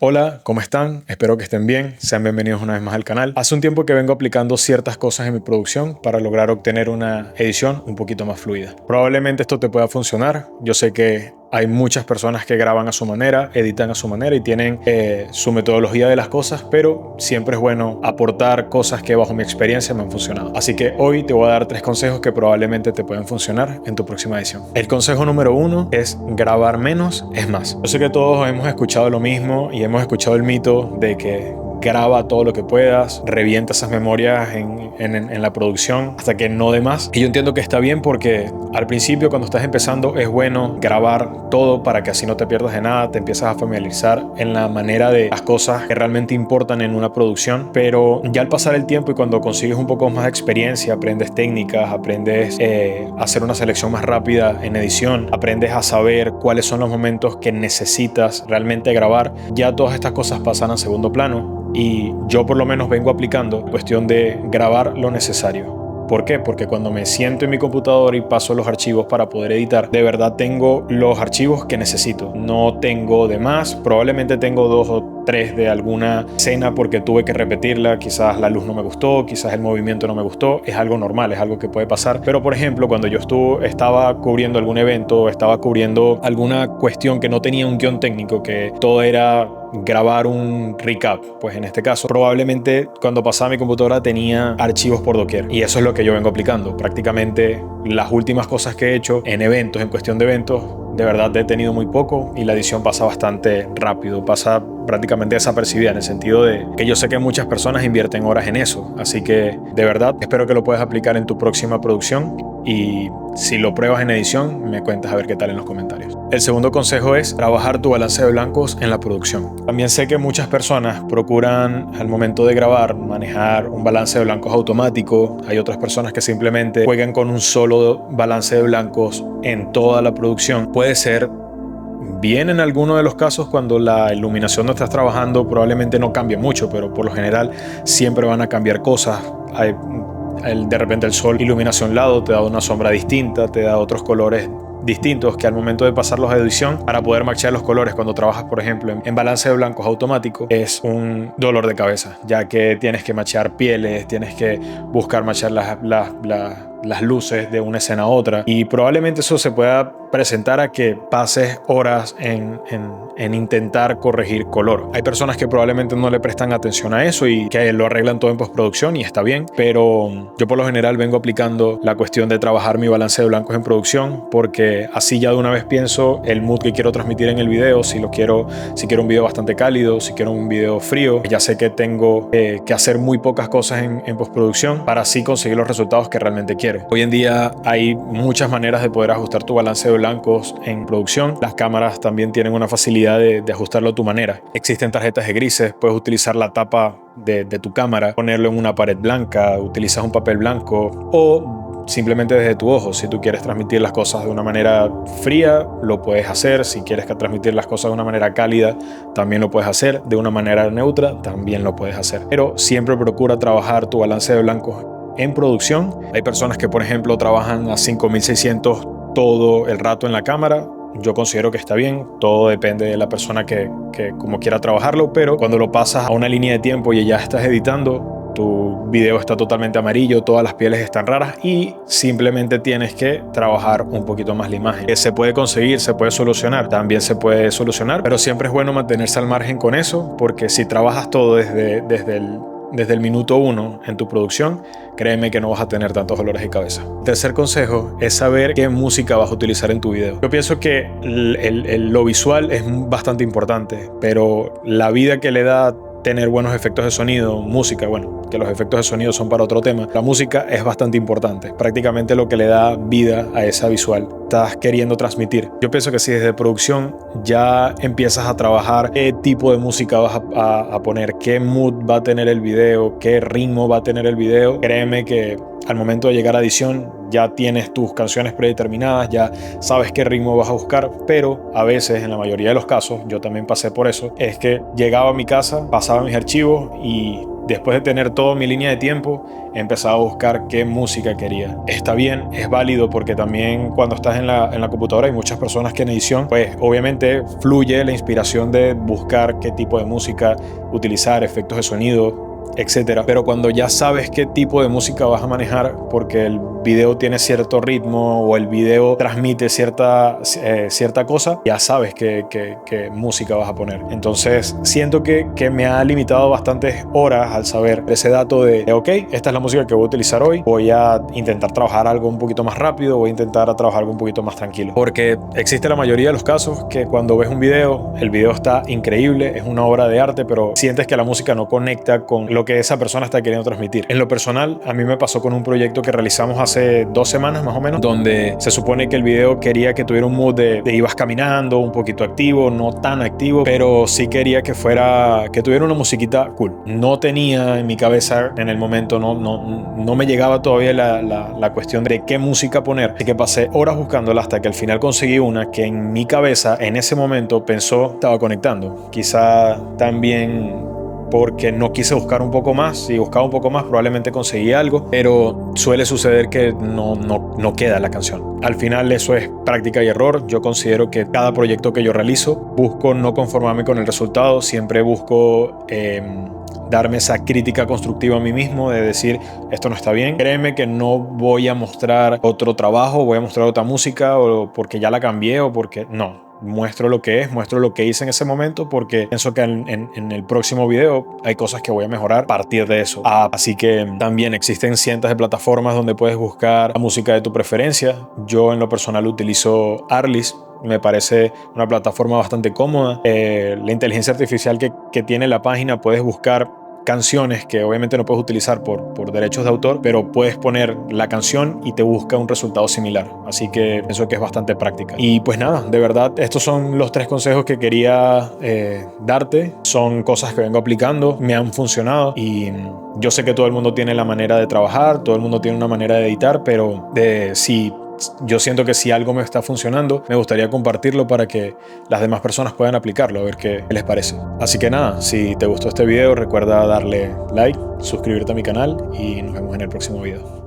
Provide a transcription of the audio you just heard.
Hola, ¿cómo están? Espero que estén bien. Sean bienvenidos una vez más al canal. Hace un tiempo que vengo aplicando ciertas cosas en mi producción para lograr obtener una edición un poquito más fluida. Probablemente esto te pueda funcionar. Yo sé que hay muchas personas que graban a su manera, editan a su manera y tienen su metodología de las cosas, pero siempre es bueno aportar cosas que bajo mi experiencia me han funcionado. Así que hoy te voy a dar 3 consejos que probablemente te pueden funcionar en tu próxima edición. El consejo número 1 es grabar menos es más. Yo sé que todos hemos escuchado lo mismo y hemos escuchado el mito de que graba todo lo que puedas, revienta esas memorias en la producción hasta que no dé más. Y yo entiendo que está bien porque al principio, cuando estás empezando, es bueno grabar todo para que así no te pierdas de nada, te empiezas a familiarizar en la manera de las cosas que realmente importan en una producción. Pero ya al pasar el tiempo y cuando consigues un poco más de experiencia, aprendes técnicas, aprendes a hacer una selección más rápida en edición, aprendes a saber cuáles son los momentos que necesitas realmente grabar, ya todas estas cosas pasan a segundo plano. Y yo por lo menos vengo aplicando cuestión de grabar lo necesario. ¿Por qué? Porque cuando me siento en mi computador y paso los archivos para poder editar, de verdad tengo los archivos que necesito. No tengo de más, probablemente tengo 2 o 3 de alguna escena porque tuve que repetirla, quizás la luz no me gustó, quizás el movimiento no me gustó, es algo normal, es algo que puede pasar. Pero por ejemplo, cuando yo estaba cubriendo algún evento, estaba cubriendo alguna cuestión que no tenía un guión técnico, que todo era grabar un recap, pues en este caso probablemente cuando pasaba mi computadora tenía archivos por doquier, y eso es lo que yo vengo aplicando. Prácticamente las últimas cosas que he hecho en eventos, en cuestión de eventos, de verdad he tenido muy poco y la edición pasa bastante rápido, pasa prácticamente desapercibida, en el sentido de que yo sé que muchas personas invierten horas en eso. Así que de verdad espero que lo puedas aplicar en tu próxima producción, y si lo pruebas en edición me cuentas a ver qué tal en los comentarios. El segundo consejo es trabajar tu balance de blancos en la producción. También sé que muchas personas procuran al momento de grabar manejar un balance de blancos automático. Hay otras personas que simplemente juegan con un solo balance de blancos en toda la producción. Puede ser bien en alguno de los casos cuando la iluminación no estás trabajando, probablemente no cambie mucho, pero por lo general siempre van a cambiar cosas. De repente el sol iluminación lado te da una sombra distinta, te da otros colores distintos que al momento de pasarlos a edición, para poder matchar los colores cuando trabajas por ejemplo en balance de blancos automático, es un dolor de cabeza, ya que tienes que matchar pieles, tienes que buscar matchar las luces de una escena a otra, y probablemente eso se pueda presentar a que pases horas en intentar corregir color. Hay personas que probablemente no le prestan atención a eso y que lo arreglan todo en postproducción, y está bien, pero yo por lo general vengo aplicando la cuestión de trabajar mi balance de blancos en producción, porque así ya de una vez pienso el mood que quiero transmitir en el video. Si quiero un video bastante cálido, si quiero un video frío, ya sé que tengo que hacer muy pocas cosas en postproducción para así conseguir los resultados que realmente quiero. Hoy en día hay muchas maneras de poder ajustar tu balance de blancos en producción. Las cámaras también tienen una facilidad de ajustarlo a tu manera. Existen tarjetas de grises, puedes utilizar la tapa de tu cámara, ponerlo en una pared blanca, utilizas un papel blanco, o simplemente desde tu ojo. Si tú quieres transmitir las cosas de una manera fría, lo puedes hacer. Si quieres transmitir las cosas de una manera cálida, también lo puedes hacer. De una manera neutra, también lo puedes hacer. Pero siempre procura trabajar tu balance de blancos en producción. Hay personas que por ejemplo trabajan a 5600 todo el rato en la cámara. Yo considero que está bien, todo depende de la persona que como quiera trabajarlo, pero cuando lo pasas a una línea de tiempo y ya estás editando, tu video está totalmente amarillo, todas las pieles están raras y simplemente tienes que trabajar un poquito más la imagen. Se puede conseguir, se puede solucionar, también se puede solucionar, pero siempre es bueno mantenerse al margen con eso, porque si trabajas todo desde el minuto 1 en tu producción, créeme que no vas a tener tantos dolores de cabeza. Tercer consejo es saber qué música vas a utilizar en tu video. Yo pienso que lo visual es bastante importante, pero la vida que le da tener buenos efectos de sonido, música, bueno, que los efectos de sonido son para otro tema, la música es bastante importante, prácticamente lo que le da vida a esa visual estás queriendo transmitir. Yo pienso que si desde producción ya empiezas a trabajar qué tipo de música vas a poner, qué mood va a tener el video, qué ritmo va a tener el video, créeme que al momento de llegar a edición ya tienes tus canciones predeterminadas, ya sabes qué ritmo vas a buscar. Pero a veces, en la mayoría de los casos, yo también pasé por eso, es que llegaba a mi casa, pasaba mis archivos y Después de tener toda mi línea de tiempo, he empezado a buscar qué música quería. Está bien, es válido, porque también cuando estás en la computadora hay muchas personas que en edición, pues obviamente fluye la inspiración de buscar qué tipo de música utilizar, efectos de sonido, etcétera. Pero cuando ya sabes qué tipo de música vas a manejar, porque el video tiene cierto ritmo o el video transmite cierta cosa, ya sabes qué música vas a poner. Entonces siento que me ha limitado bastantes horas al saber ese dato de ok, esta es la música que voy a utilizar hoy, voy a intentar trabajar algo un poquito más rápido, voy a intentar trabajar algo un poquito más tranquilo, porque existe la mayoría de los casos que cuando ves un video, el video está increíble, es una obra de arte, pero sientes que la música no conecta con lo que esa persona está queriendo transmitir. En lo personal, a mí me pasó con un proyecto que realizamos hace 2 semanas más o menos, donde se supone que el video quería que tuviera un mood de ibas caminando, un poquito activo, no tan activo, pero sí quería que tuviera una musiquita cool. No tenía en mi cabeza en el momento, no me llegaba todavía la cuestión de qué música poner, así que pasé horas buscándola hasta que al final conseguí una que en mi cabeza en ese momento pensó estaba conectando. Quizá también porque no quise buscar un poco más. Si buscaba un poco más, probablemente conseguí algo, pero suele suceder que no queda la canción. Al final eso es práctica y error. Yo considero que cada proyecto que yo realizo, busco no conformarme con el resultado, siempre busco darme esa crítica constructiva a mí mismo, de decir, esto no está bien. Créeme que no voy a mostrar otro trabajo, voy a mostrar otra música, o porque ya la cambié, o porque no. Muestro lo que es, muestro lo que hice en ese momento, porque pienso que en el próximo video hay cosas que voy a mejorar a partir de eso. Así que también existen cientos de plataformas donde puedes buscar la música de tu preferencia. Yo en lo personal utilizo Artlist. Me parece una plataforma bastante cómoda. La inteligencia artificial que tiene la página, puedes buscar canciones que obviamente no puedes utilizar por derechos de autor, pero puedes poner la canción y te busca un resultado similar. Así que pienso que es bastante práctica. Y pues nada, de verdad, estos son los 3 consejos que quería darte. Son cosas que vengo aplicando, me han funcionado, y yo sé que todo el mundo tiene la manera de trabajar, todo el mundo tiene una manera de editar, pero yo siento que si algo me está funcionando, me gustaría compartirlo para que las demás personas puedan aplicarlo, a ver qué les parece. Así que nada, si te gustó este video, recuerda darle like, suscribirte a mi canal y nos vemos en el próximo video.